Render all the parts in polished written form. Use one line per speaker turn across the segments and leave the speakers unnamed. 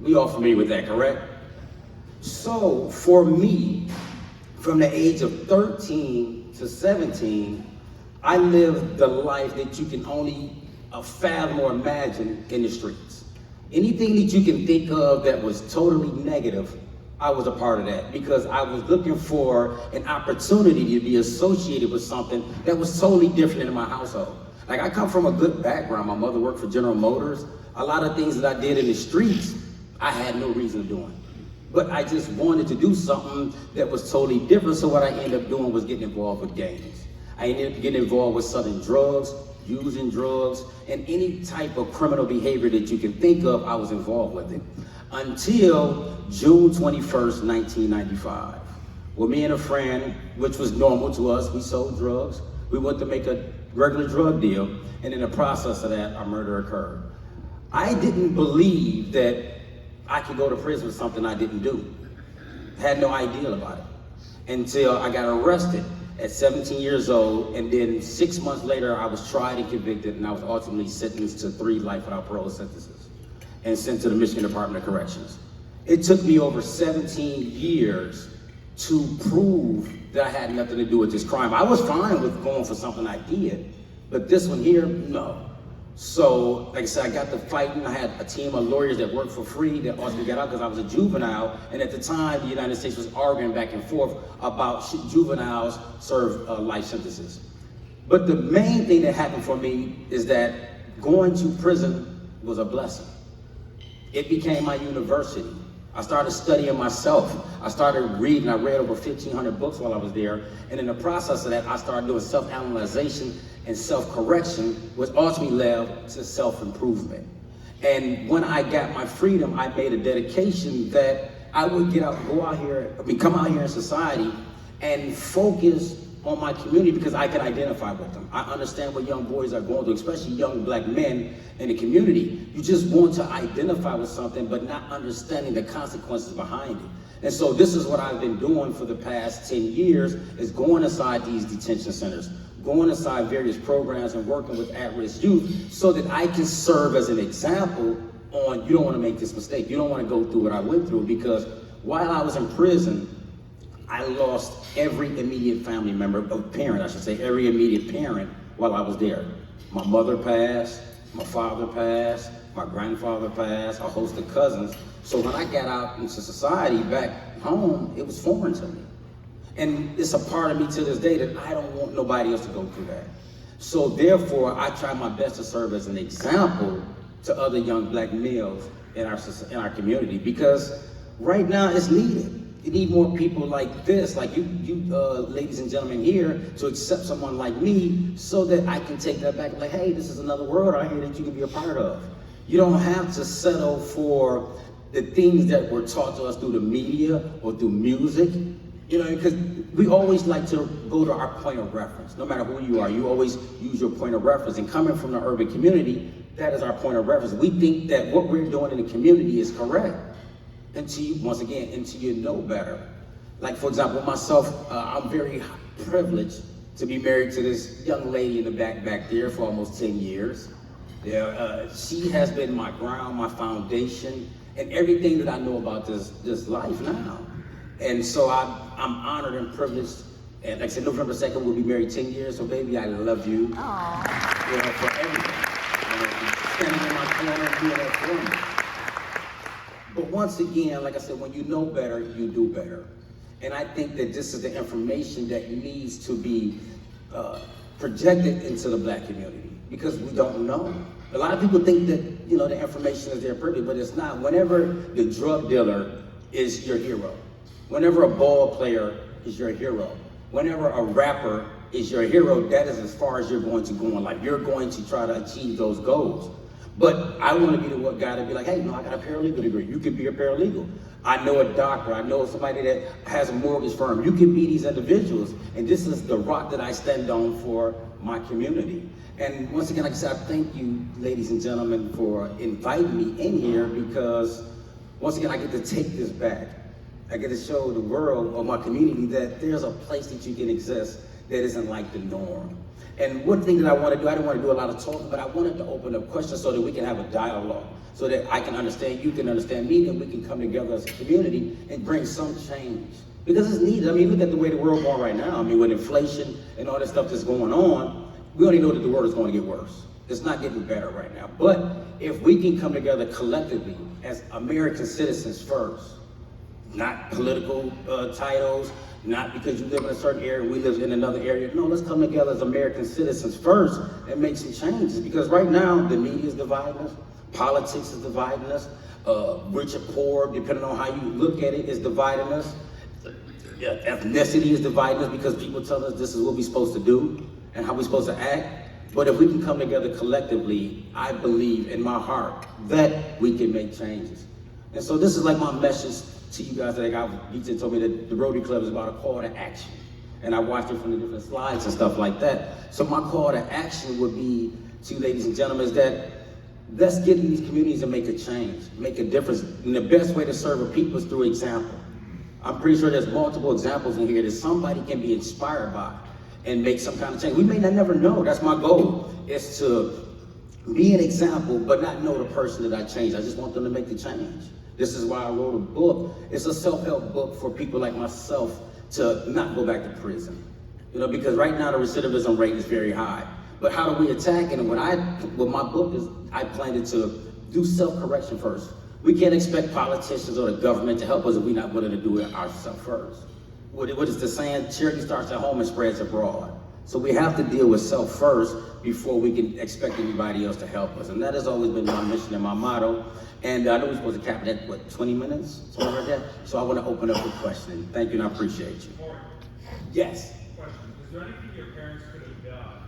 We all familiar with that, correct? So for me, from the age of 13 to 17, I lived the life that you can only fathom or imagine in the streets. Anything that you can think of that was totally negative, I was a part of that because I was looking for an opportunity to be associated with something that was totally different in my household. Like, I come from a good background. My mother worked for General Motors. A lot of things that I did in the streets, I had no reason of doing. But I just wanted to do something that was totally different, so what I ended up doing was getting involved with gangs. I ended up getting involved with selling drugs, using drugs, and any type of criminal behavior that you can think of, I was involved with it. Until June 21st, 1995. Well, me and a friend, which was normal to us, we sold drugs. We went to make a regular drug deal, and in the process of that, a murder occurred. I didn't believe that I could go to prison for something I didn't do. Had no idea about it until I got arrested at 17 years old, and then 6 months later, I was tried and convicted, and I was ultimately sentenced to 3 life without parole sentences and sent to the Michigan Department of Corrections. It took me over 17 years to prove that I had nothing to do with this crime. I was fine with going for something I did, but this one here, no. So, like I said, I got to fighting. I had a team of lawyers that worked for free that ultimately got out because I was a juvenile. And at the time, the United States was arguing back and forth about should juveniles serve life sentences. But the main thing that happened for me is that going to prison was a blessing. It became my university. I started studying myself. I started reading. I read over 1,500 books while I was there. And in the process of that, I started doing self-analyzation and self-correction, which ultimately led to self-improvement. And when I got my freedom, I made a dedication that I would come out here in society and focus on my community because I can identify with them. I understand what young boys are going through, especially young black men in the community. You just want to identify with something, but not understanding the consequences behind it. And so this is what I've been doing for the past 10 years, is going inside these detention centers, going inside various programs and working with at-risk youth so that I can serve as an example on, you don't want to make this mistake. You don't want to go through what I went through, because while I was in prison, I lost every immediate family member, parent, I should say, every immediate parent while I was there. My mother passed, my father passed, my grandfather passed, a host of cousins. So when I got out into society back home, it was foreign to me. And it's a part of me to this day that I don't want nobody else to go through that. So therefore, I try my best to serve as an example to other young black males in our community, because right now it's needed. You need more people like this, like you ladies and gentlemen here, to accept someone like me so that I can take that back and like, hey, this is another world out here that you can be a part of. You don't have to settle for the things that were taught to us through the media or through music, you know, because we always like to go to our point of reference. No matter who you are, you always use your point of reference. And coming from the urban community, that is our point of reference. We think that what we're doing in the community is correct. Until you know better. Like, for example, myself, I'm very privileged to be married to this young lady in the back there for almost 10 years. She has been my ground, my foundation, and everything that I know about this life now. And so I'm honored and privileged. And like I said, November 2nd, we'll be married 10 years. So baby, I love you. Aww. You know, for everything. Standing in my corner, doing that for me. But once again, like I said, when you know better, you do better. And I think that this is the information that needs to be projected into the black community, because we don't know. A lot of people think that, you know, the information is there pretty, but it's not. Whenever the drug dealer is your hero, whenever a ball player is your hero, whenever a rapper is your hero, that is as far as you're going to go in life. You're going to try to achieve those goals. But I want to be the guy to be like, hey, no, I got a paralegal degree. You could be a paralegal. I know a doctor. I know somebody that has a mortgage firm. You can be these individuals. And this is the rock that I stand on for my community. And once again, like I said, I thank you, ladies and gentlemen, for inviting me in here, because once again, I get to take this back. I get to show the world or my community that there's a place that you can exist that isn't like the norm. And one thing that I want to do, I didn't want to do a lot of talking, but I wanted to open up questions so that we can have a dialogue, so that I can understand, you can understand me, and we can come together as a community and bring some change. Because it's needed. I mean, look at the way the world going right now. I mean, with inflation and all this stuff that's going on, we already know that the world is going to get worse. It's not getting better right now. But if we can come together collectively as American citizens first, not political titles, not because you live in a certain area and we live in another area. No, let's come together as American citizens first and make some changes. Because right now, the media is dividing us, politics is dividing us, rich and poor, depending on how you look at it, is dividing us. Ethnicity is dividing us because people tell us this is what we're supposed to do and how we're supposed to act. But if we can come together collectively, I believe in my heart that we can make changes. And so this is like my message to you guys. Like DJ told me that the Rotary Club is about a call to action. And I watched it from the different slides and stuff like that. So my call to action would be to you, ladies and gentlemen, is that let's get in these communities and make a change, make a difference. And the best way to serve a people is through example. I'm pretty sure there's multiple examples in here that somebody can be inspired by and make some kind of change. We may not never know. That's my goal, is to be an example, but not know the person that I changed. I just want them to make the change. This is why I wrote a book. It's a self-help book for people like myself to not go back to prison. You know, because right now the recidivism rate is very high. But how do we attack it? And what my book is, I planned it to do self-correction first. We can't expect politicians or the government to help us if we're not willing to do it ourselves first. What is the saying? Charity starts at home and spreads abroad. So we have to deal with self first before we can expect anybody else to help us. And that has always been my mission and my motto. And I know we're supposed to cap it at, what, 20 minutes? Something like that? So I want to open up for questioning. Thank you and I appreciate you. Yes?
Question. Is there anything your parents could have done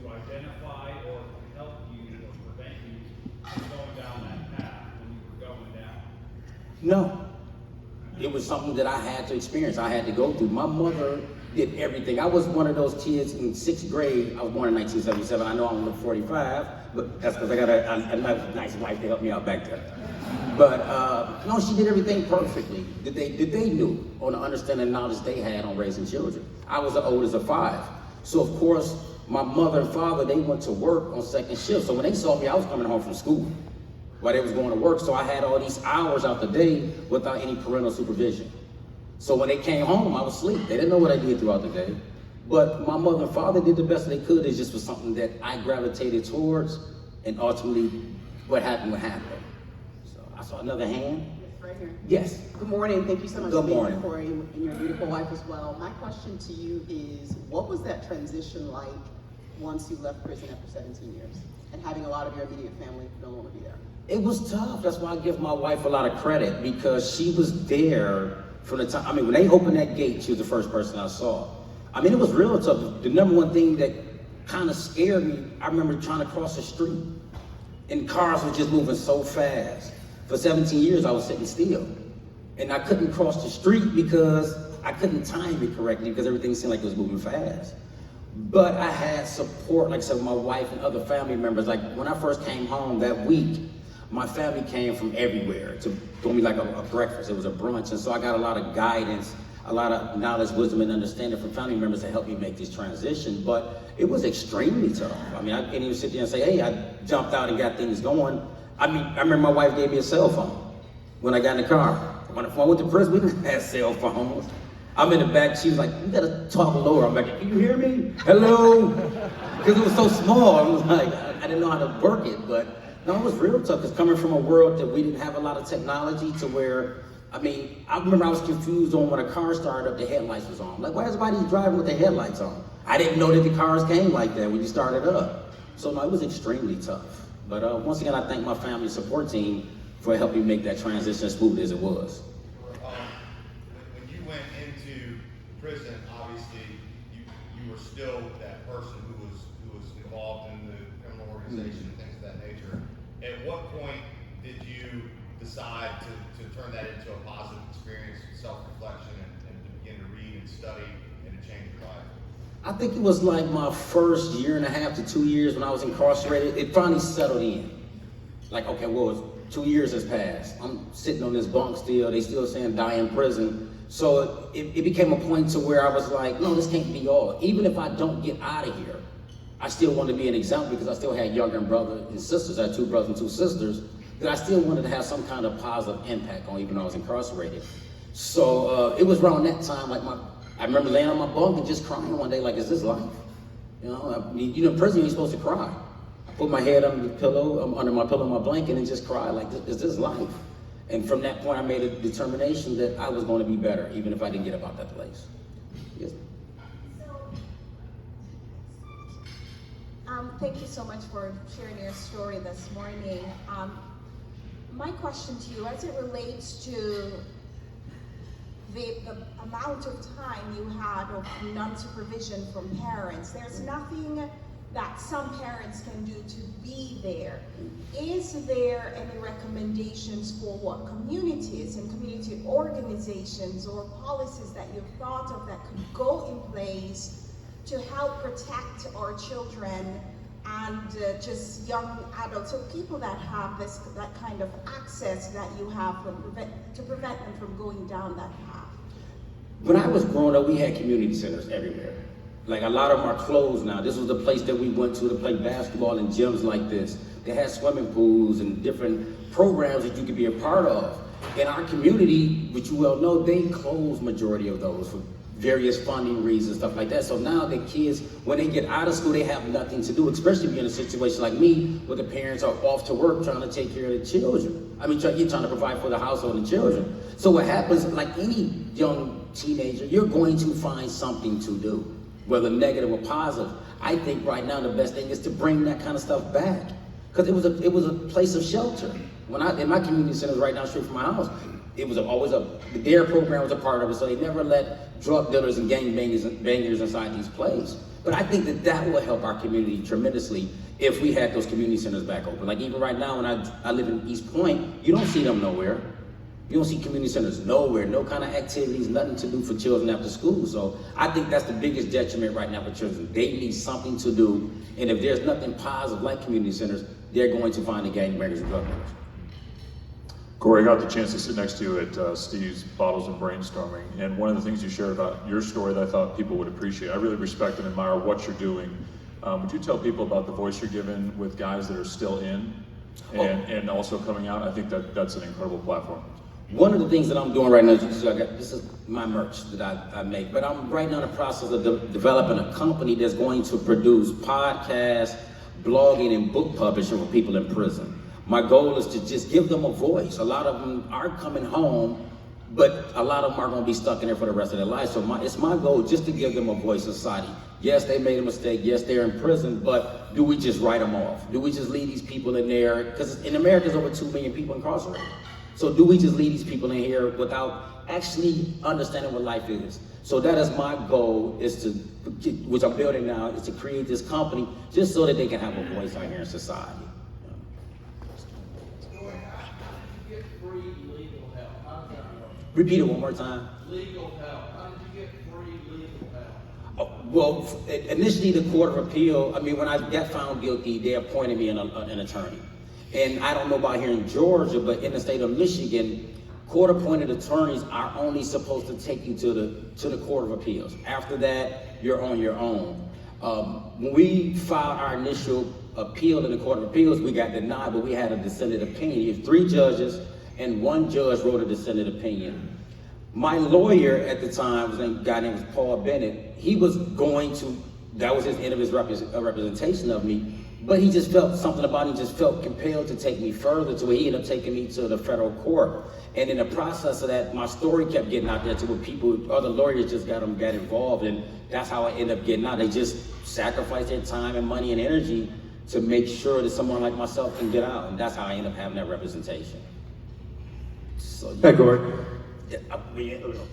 to identify or help you or prevent you from going down that path when you were going down?
No. It was something that I had to experience. I had to go through. My mother did everything. I was one of those kids in 6th grade. I was born in 1977. I know I'm only 45, but that's because I got a nice wife to help me out back then. But no, she did everything perfectly. That they knew on the understanding and knowledge they had on raising children. I was the oldest of 5. So of course, my mother and father, they went to work on second shift. So when they saw me, I was coming home from school while they was going to work. So I had all these hours out the day without any parental supervision. So when they came home, I was asleep. They didn't know what I did throughout the day. But my mother and father did the best they could. It just was something that I gravitated towards, and ultimately what happened would happen. So I saw another hand.
Yes, right here.
Yes.
Good morning. Thank you so much
Good
for being
morning.
here, Corey, and your beautiful wife as well. My question to you is, what was that transition like once you left prison after 17 years and having a lot of your immediate family no longer be there?
It was tough. That's why I give my wife a lot of credit, because she was there from the time. I mean, when they opened that gate, she was the first person I saw. I mean, it was real tough. The number one thing that kind of scared me, I remember trying to cross the street, and cars were just moving so fast. For 17 years, I was sitting still, and I couldn't cross the street because I couldn't time it correctly because everything seemed like it was moving fast. But I had support, like I said, with my wife and other family members. Like when I first came home that week, my family came from everywhere to do me like a breakfast. It was a brunch. And so I got a lot of guidance, a lot of knowledge, wisdom, and understanding from family members to help me make this transition. But it was extremely tough. I mean, I can't even sit there and say, hey, I jumped out and got things going. I mean, I remember my wife gave me a cell phone when I got in the car. When I went to prison, we didn't have cell phones. I'm in the back, she was like, you gotta talk lower. I'm like, can you hear me? Hello? Because it was so small. I was like, I didn't know how to work it, but no, it was real tough, because coming from a world that we didn't have a lot of technology to where, I mean, I remember I was confused on when a car started up, the headlights was on. Like, why is everybody driving with their headlights on? I didn't know that the cars came like that when you started up. So no, it was extremely tough. But once again, I thank my family support team for helping make that transition as smooth as it was.
When you went into prison, obviously, you were still that person who was involved in the criminal organization and things of that nature. At what point did you decide to turn that into a positive experience, self-reflection, and to begin to read and study and to change your life?
I think it was like my first 1.5 to 2 years when I was incarcerated. It finally settled in. Like, okay, well, 2 years has passed. I'm sitting on this bunk still. They still saying die in prison. So it became a point to where I was like, no, this can't be all. Even if I don't get out of here, I still want to be an example because I still had younger brothers and sisters. I had 2 brothers and 2 sisters that I still wanted to have some kind of positive impact on, even though I was incarcerated. So it was around that time, like I remember laying on my bunk and just crying one day, like, is this life? You know, in prison you're supposed to cry. I put my head under the pillow, under my pillow, my blanket, and just cry, like, is this life? And from that point, I made a determination that I was going to be better, even if I didn't get up out that place. Yes.
Thank you so much for sharing your story this morning. My question to you, as it relates to the amount of time you had of non-supervision from parents, there's nothing that some parents can do to be there. Is there any recommendations for what communities and community organizations or policies that you've thought of that could go in place to help protect our children and just young adults or people that have that kind of access that you have to prevent them from going down that path?
When I was growing up, we had community centers everywhere. Like, a lot of them are closed now. This was the place that we went to play basketball in gyms like this. They had swimming pools and different programs that you could be a part of. In our community, which you well know, they closed majority of those for various funding reasons, stuff like that. So now the kids, when they get out of school, they have nothing to do, especially if you're in a situation like me, where the parents are off to work trying to take care of the children. I mean, you're trying to provide for the household and children. So what happens, like any young teenager, you're going to find something to do, whether negative or positive. I think right now the best thing is to bring that kind of stuff back, because it was a place of shelter. When in my community centers right down the street from my house, it was the DARE program was a part of it, so they never let drug dealers and bangers inside these places. But I think that will help our community tremendously if we had those community centers back open. Like, even right now, when I live in East Point, you don't see them nowhere. You don't see community centers nowhere, no kind of activities, nothing to do for children after school. So I think that's the biggest detriment right now for children. They need something to do, and if there's nothing positive like community centers, they're going to find the gangbangers and drug dealers.
Corey, I got the chance to sit next to you at Steve's Bottles and Brainstorming, and one of the things you shared about your story that I thought people would appreciate. I really respect and admire what you're doing. Would you tell people about the voice you're giving with guys that are still in and also coming out? I think that's an incredible platform.
One of the things that I'm doing right now, this is my merch that I make, but I'm right now in the process of developing a company that's going to produce podcasts, blogging, and book publishing for people in prison. My goal is to just give them a voice. A lot of them are coming home, but a lot of them are going to be stuck in there for the rest of their life. So it's my goal just to give them a voice in society. Yes, they made a mistake. Yes, they're in prison, but do we just write them off? Do we just leave these people in there? Because in America, there's over 2 million people incarcerated. So do we just leave these people in here without actually understanding what life is? So that is my goal, which I'm building now, is to create this company just so that they can have a voice out here in society. Repeat it one more time.
Legal help. How did you get free legal help?
Well, initially the Court of Appeal, when I got found guilty, they appointed me an attorney. And I don't know about here in Georgia, but in the state of Michigan, court-appointed attorneys are only supposed to take you to the Court of Appeals. After that, you're on your own. When we filed our initial appeal in the Court of Appeals, we got denied, but we had a dissenting opinion. You have 3 judges, and 1 judge wrote a dissenting opinion. My lawyer at the time, a guy named Paul Bennett, he was going to, that was his end of his representation of me, but he just felt something about it, he just felt compelled to take me further to where he ended up taking me to the federal court. And in the process of that, my story kept getting out there to where other lawyers just got involved, and that's how I ended up getting out. They just sacrificed their time and money and energy to make sure that someone like myself can get out, and that's how I ended up having that representation. So,
Hey, Corey.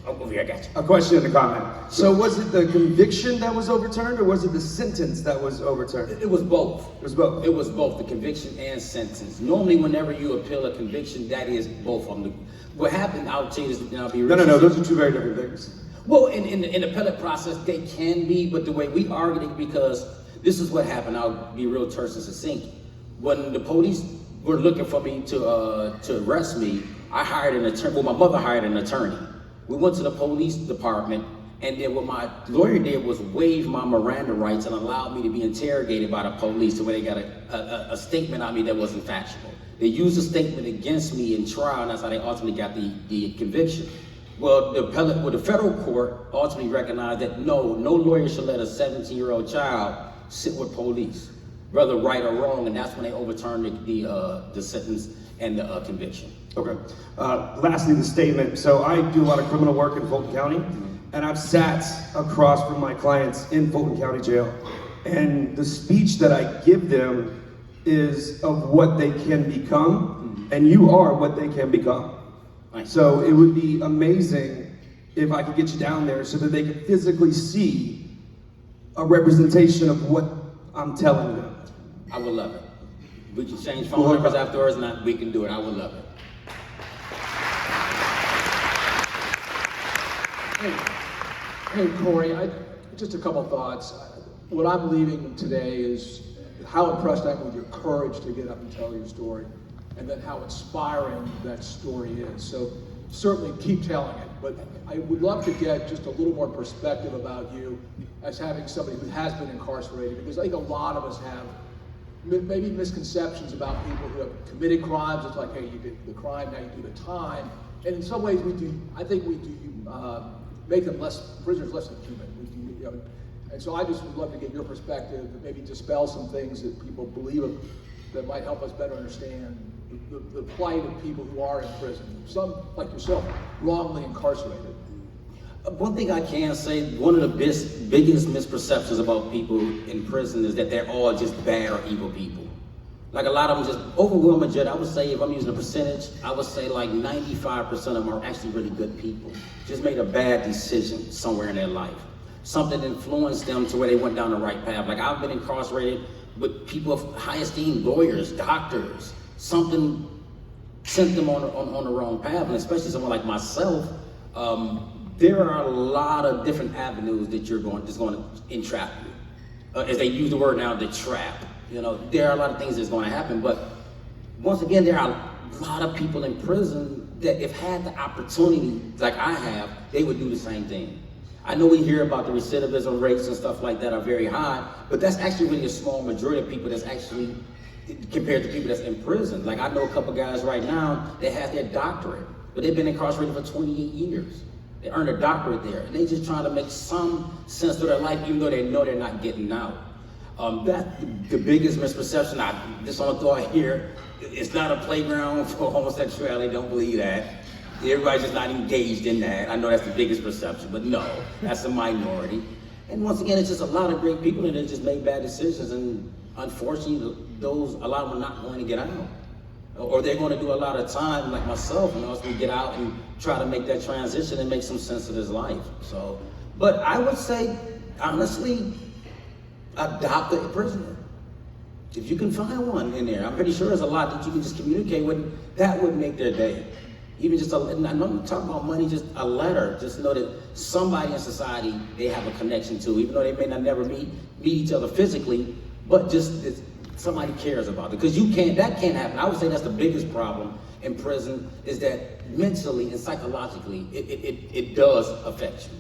Over here, I got you.
A question and a comment. So was it the conviction that was overturned, or was it the sentence that was overturned?
It was both.
It was both.
It was both, the conviction and sentence. Normally, whenever you appeal a conviction, that is both of them. What happened, I'll tell you this, and I'll be real.
No, those are 2 very different things.
Well, in the appellate process, they can be, but the way we argued it, because this is what happened, I'll be real terse and succinct. When the police were looking for me to arrest me, I hired an attorney. Well, my mother hired an attorney. We went to the police department, and then what my lawyer did was waive my Miranda rights and allowed me to be interrogated by the police, to where they got a statement on me that wasn't factual. They used a statement against me in trial, and that's how they ultimately got the conviction. Well, the federal court ultimately recognized that no lawyer should let a 17-year-old child sit with police, whether right or wrong, and that's when they overturned the sentence and the conviction.
Okay. Lastly, the statement. So I do a lot of criminal work in Fulton County, and I've sat across from my clients in Fulton County Jail, and the speech that I give them is of what they can become, and you are what they can become.
Nice.
So it would be amazing if I could get you down there so that they could physically see a representation of what I'm telling them.
I would love it. We can change phone numbers afterwards, and we can do it. I would love it.
Hey Corey, just a couple thoughts. What I'm leaving today is how impressed I am with your courage to get up and tell your story, and then how inspiring that story is. So certainly keep telling it, but I would love to get just a little more perspective about you as having somebody who has been incarcerated, because I think a lot of us have maybe misconceptions about people who have committed crimes. It's like, hey, you did the crime, now you do the time. And in some ways I think we do make them prisoners less than human. And so I just would love to get your perspective, maybe dispel some things that people believe that might help us better understand the plight of people who are in prison. Some, like yourself, wrongly incarcerated.
One thing I can say, one of the biggest misperceptions about people in prison is that they're all just bad or evil people. Like a lot of them just overwhelming majority. I would say, if I'm using a percentage, I would say like 95% of them are actually really good people. Just made a bad decision somewhere in their life. Something influenced them to where they went down the right path. Like I've been incarcerated with people of high esteem, lawyers, doctors. Something sent them on the wrong path, and especially someone like myself, there are a lot of different avenues that that's going to entrap you. As they use the word now, the trap. There are a lot of things that's going to happen, but once again, there are a lot of people in prison that if had the opportunity like I have, they would do the same thing. I know we hear about the recidivism rates and stuff like that are very high, but that's actually really a small majority of people that's actually, compared to people that's in prison. Like I know a couple guys right now that have their doctorate, but they've been incarcerated for 28 years. They earned a doctorate there, and they just trying to make some sense of their life, even though they know they're not getting out. That's the biggest misperception. Just on a thought here, it's not a playground for homosexuality. Don't believe that. Everybody's just not engaged in that. I know that's the biggest perception, but no, that's a minority. And once again, it's just a lot of great people that just made bad decisions, and unfortunately, a lot of them are not going to get out. Or they're going to do a lot of time, like myself, as we get out and try to make that transition and make some sense of his life. So, but I would say, honestly, adopt a prisoner. If you can find one in there, I'm pretty sure there's a lot that you can just communicate with, that would make their day. Even just I'm not talking about money, just a letter. Just know that somebody in society they have a connection to, even though they may not never meet each other physically, but just somebody cares about it. Because that can't happen. I would say that's the biggest problem in prison, is that mentally and psychologically, it does affect you.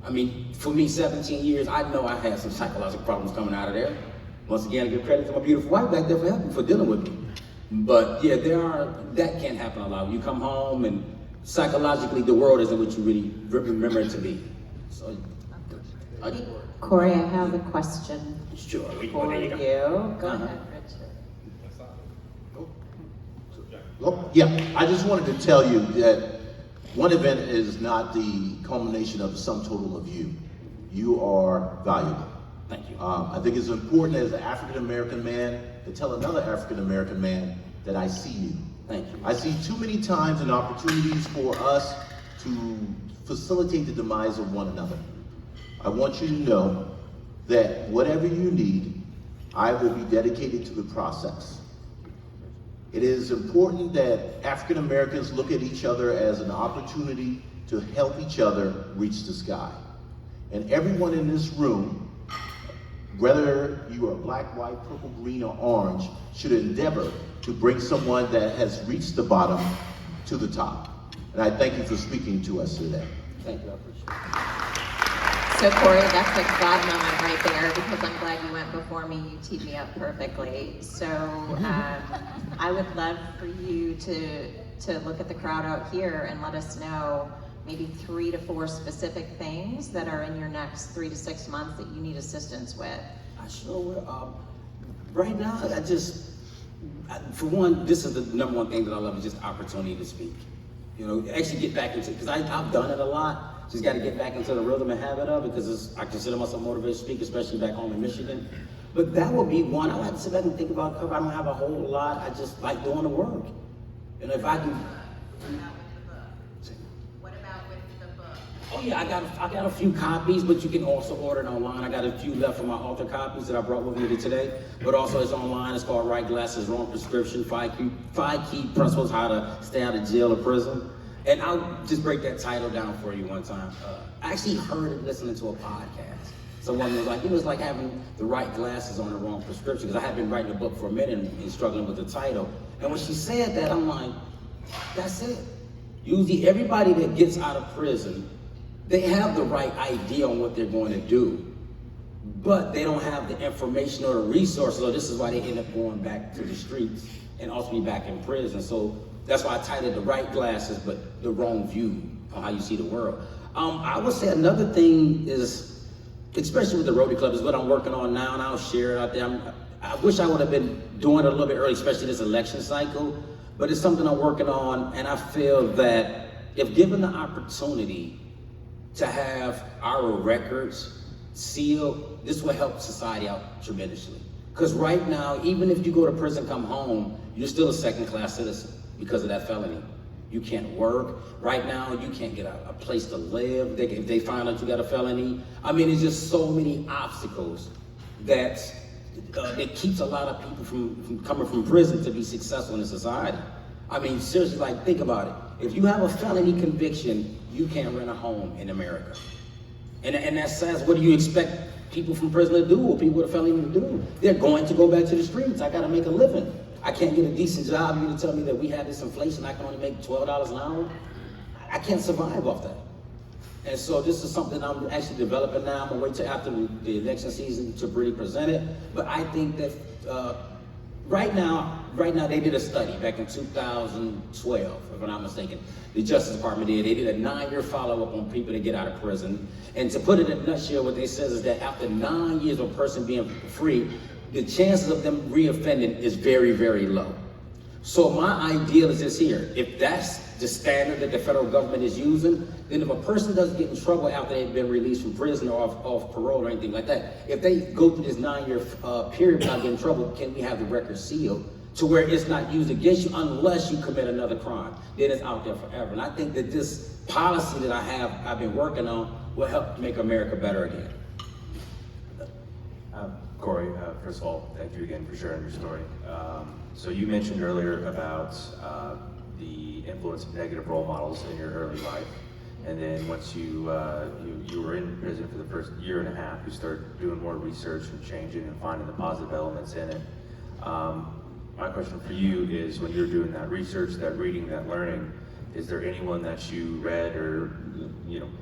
I mean, for me, 17 years, I know I had some psychological problems coming out of there. Once again, I give credit to my beautiful wife back there for helping, for dealing with me. But yeah, that can't happen a lot. You come home and psychologically the world isn't what you really remember it to be. So,
Corey, I have a question
sure.
for you. Go ahead, Richard.
Oh, yeah, I just wanted to tell you that one event is not the culmination of the sum total of you. You are valuable.
Thank you.
I think it's important as an African-American man to tell another African-American man that I see you.
Thank you.
I see too many times and opportunities for us to facilitate the demise of one another. I want you to know that whatever you need, I will be dedicated to the process. It is important that African Americans look at each other as an opportunity to help each other reach the sky. And everyone in this room, whether you are black, white, purple, green, or orange, should endeavor to bring someone that has reached the bottom to the top. And I thank you for speaking to us today.
Thank you, I appreciate it.
So Corey, that's a God moment right there, because I'm glad you went before me. You teed me up perfectly. So I would love for you to look at the crowd out here and let us know maybe 3 to 4 specific things that are in your next 3 to 6 months that you need assistance with.
I sure will. Right now, for one, this is the number one thing that I love, is just opportunity to speak. You know, actually get back into, because I've done it a lot. Just got to get back into the rhythm and habit of it, because I consider myself a motivated speaker, especially back home in Michigan. But that would be one. I like to sit back and think about cover. I don't have a whole lot. I just like doing the work. And if I can.
What about with the book?
Oh yeah, I got a few copies, but you can also order it online. I got a few left for my author copies that I brought with me today. But also it's online. It's called Right Glasses, Wrong Prescription, 5 Key Principles How to Stay Out of Jail or Prison. And I'll just break that title down for you one time. I actually heard it listening to a podcast. Someone was like, it's like having the right glasses on the wrong prescription, because I had been writing a book for a minute and struggling with the title. And when she said that, I'm like, that's it. Usually everybody that gets out of prison, they have the right idea on what they're going to do, but they don't have the information or the resources, so this is why they end up going back to the streets and also be back in prison. So that's why I titled The Right Glasses, but the wrong view on how you see the world. I would say another thing is, especially with the Rotery Club, is what I'm working on now, and I'll share it out there. I wish I would have been doing it a little bit early, especially this election cycle, but it's something I'm working on, and I feel that if given the opportunity to have our records sealed, this will help society out tremendously. Because right now, even if you go to prison, come home, you're still a second-class citizen because of that felony. You can't work. Right now, you can't get a place to live. If they find out you got a felony. I mean, it's just so many obstacles that keeps a lot of people from coming from prison to be successful in society. I mean, seriously, like, think about it. If you have a felony conviction, you can't rent a home in America. And that says, what do you expect people from prison to do, or people with a felony to do? They're going to go back to the streets. I gotta make a living. I can't get a decent job. You to tell me that we have this inflation, I can only make $12 an hour? I can't survive off that. And so this is something I'm actually developing now. I'm gonna wait till after the election season to really present it. But I think that right now they did a study back in 2012, if I'm not mistaken. The Justice Department did. They did a 9-year follow-up on people that get out of prison. And to put it in a nutshell, what they says is that after 9 years of a person being free, the chances of them reoffending is very, very low. So my ideal is this here. If that's the standard that the federal government is using, then if a person doesn't get in trouble after they've been released from prison or off parole or anything like that, if they go through this 9-year period without getting in trouble, can we have the record sealed to where it's not used against you unless you commit another crime? Then it's out there forever. And I think that this policy that I've been working on will help make America better again.
Corey, first of all, thank you again for sharing your story. So you mentioned earlier about the influence of negative role models in your early life, and then once you were in prison for the first year and a half, you started doing more research and changing and finding the positive elements in it. My question for you is, when you're doing that research, that reading, that learning, is there anyone that you read or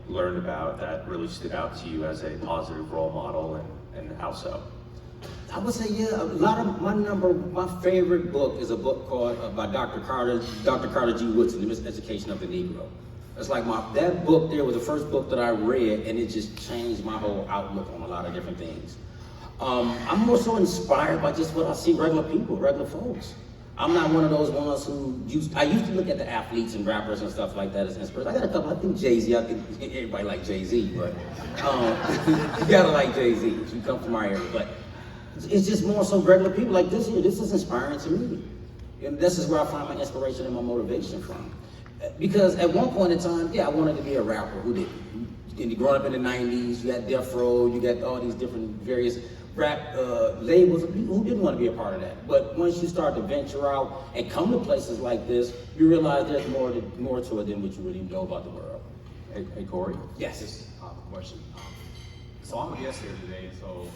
learned about that really stood out to you as a positive role model, and how so?
I would say, yeah, a lot of my favorite book is a book called by Dr. Carter G. Woodson, The Miseducation of the Negro. It's like that book there was the first book that I read, and it just changed my whole outlook on a lot of different things. I'm more so inspired by just what I see regular people, regular folks. I'm not one of those ones I used to look at the athletes and rappers and stuff like that as inspiration. I got a couple, I think Jay-Z, I think everybody like Jay-Z, but you gotta like Jay-Z if you come from our area. But it's just more so regular people like this here. This is inspiring to me. And this is where I find my inspiration and my motivation from. Because at one point in time, yeah, I wanted to be a rapper. Who didn't? Growing up in the 90s, you had Death Row, you got all these different various rap labels. Who didn't want to be a part of that? But once you start to venture out and come to places like this, you realize there's more to it than what you really know about the world.
Hey Corey?
Yes.
Just a question. So I'm a guest here today, and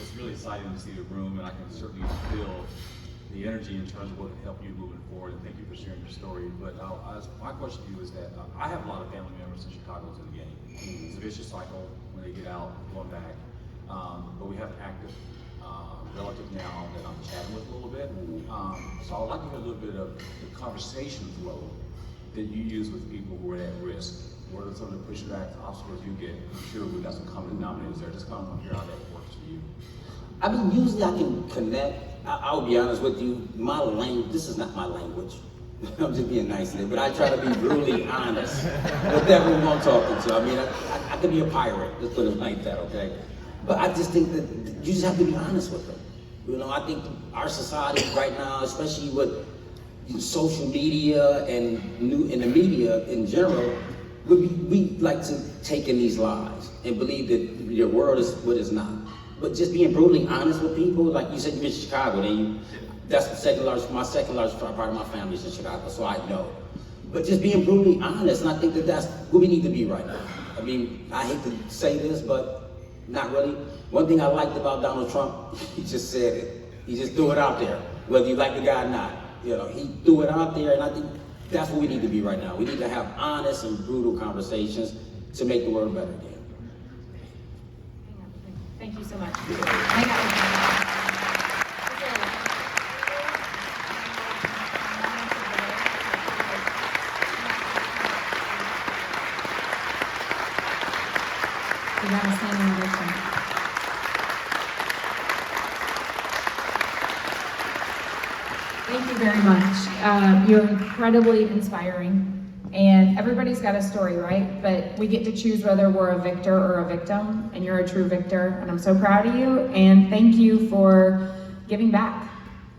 it's really exciting to see the room, and I can certainly feel the energy in terms of what can help you moving forward, and thank you for sharing your story. But my question to you is that I have a lot of family members in Chicago to the game. It's a vicious cycle when they get out, going back. But we have active relative now that I'm chatting with a little bit. So I'd like to hear a little bit of the conversation flow that you use with people who are at risk. What are some of the pushbacks, obstacles you get? I'm sure we've got some common denominators there. Just kind of want to hear how that works for you.
I mean, usually I can connect. I'll be honest with you, my language, this is not my language. I'm just being nice there, but I try to be brutally honest with everyone I'm talking to. I mean, I could be a pirate, let's put it like that, okay? But I just think that you just have to be honest with them. You know, I think our society right now, especially with social media and the media in general, we like to take in these lies and believe that your world is what it's not. But just being brutally honest with people, like you said, you're in Chicago, that's the my second largest part of my family is in Chicago, so I know. But just being brutally honest, and I think that that's where we need to be right now. I mean, I hate to say this, but not really. One thing I liked about Donald Trump, he just said it. He just threw it out there, whether you like the guy or not. You know, he threw it out there, and I think that's where we need to be right now. We need to have honest and brutal conversations to make the world better again.
Thank you so much. Hang out with me. You got a standing ovation. Thank you very much. You're incredibly inspiring. And everybody's got a story, right? But we get to choose whether we're a victor or a victim, and you're a true victor, and I'm so proud of you, and thank you for giving back.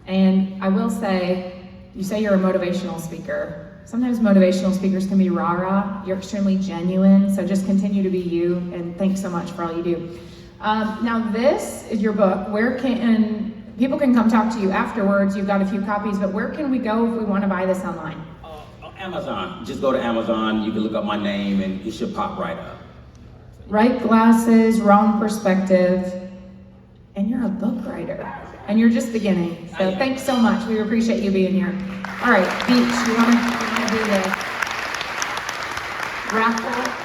And I will say, you say you're a motivational speaker. Sometimes motivational speakers can be rah-rah. You're extremely genuine, so just continue to be you, and thanks so much for all you do. Now this is your book. Where can, people can come talk to you afterwards, you've got a few copies, but where can we go if we want to buy this online?
Amazon. Just go to Amazon, you can look up my name and it should pop right up.
Right glasses, wrong perspective, and you're a book writer. And you're just beginning. So thanks so much. We appreciate you being here. All right, Beach, you wanna do the raffle?